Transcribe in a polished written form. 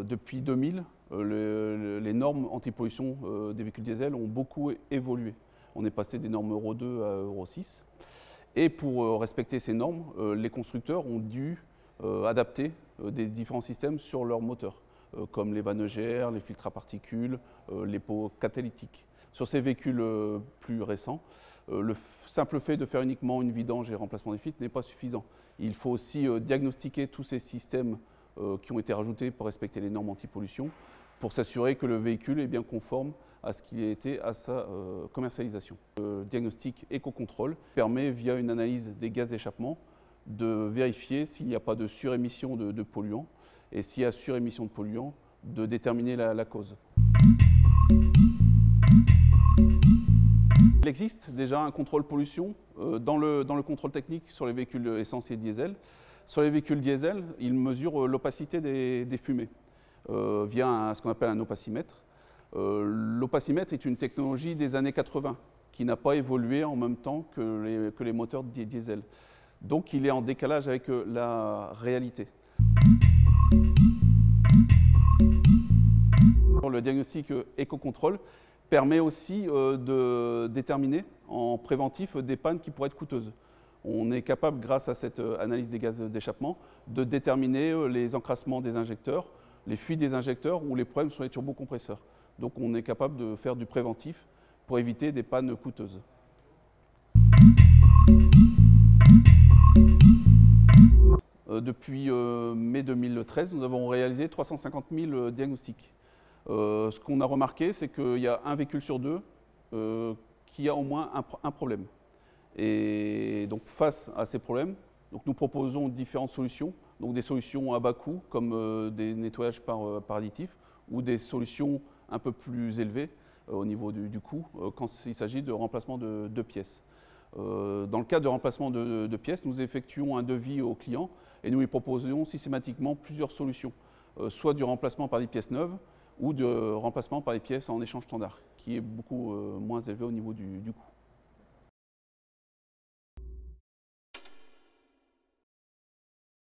Depuis 2000, les normes anti-pollution des véhicules diesel ont beaucoup évolué. On est passé des normes Euro 2 à Euro 6. Et pour respecter ces normes, les constructeurs ont dû adapter des différents systèmes sur leurs moteurs, comme les vannes EGR, les filtres à particules, les pots catalytiques. Sur ces véhicules plus récents, le simple fait de faire uniquement une vidange et remplacement des filtres n'est pas suffisant. Il faut aussi diagnostiquer tous ces systèmes qui ont été rajoutés pour respecter les normes anti-pollution, pour s'assurer que le véhicule est bien conforme à ce qu'il a été à sa commercialisation. Le diagnostic éco-contrôle permet, via une analyse des gaz d'échappement, de vérifier s'il n'y a pas de surémission de polluants, et s'il y a surémission de polluants, de déterminer la cause. Il existe déjà un contrôle pollution dans le contrôle technique sur les véhicules essence et diesel. Sur les véhicules diesel, il mesure l'opacité des fumées via ce qu'on appelle un opacimètre. L'opacimètre est une technologie des années 80 qui n'a pas évolué en même temps que les moteurs diesel. Donc il est en décalage avec la réalité. Le diagnostic éco-contrôle permet aussi de déterminer en préventif des pannes qui pourraient être coûteuses. On est capable, grâce à cette analyse des gaz d'échappement, de déterminer les encrassements des injecteurs, les fuites des injecteurs ou les problèmes sur les turbocompresseurs. Donc on est capable de faire du préventif pour éviter des pannes coûteuses. Depuis mai 2013, nous avons réalisé 350 000 diagnostics. Ce qu'on a remarqué, c'est qu'il y a un véhicule sur deux qui a au moins un problème. Et donc face à ces problèmes, nous proposons différentes solutions, donc des solutions à bas coût comme des nettoyages par additifs ou des solutions un peu plus élevées au niveau du coût quand il s'agit de remplacement de pièces. Dans le cas de remplacement de pièces, nous effectuons un devis au client et nous lui proposons systématiquement plusieurs solutions, soit du remplacement par des pièces neuves ou de remplacement par des pièces en échange standard, qui est beaucoup moins élevé au niveau du coût.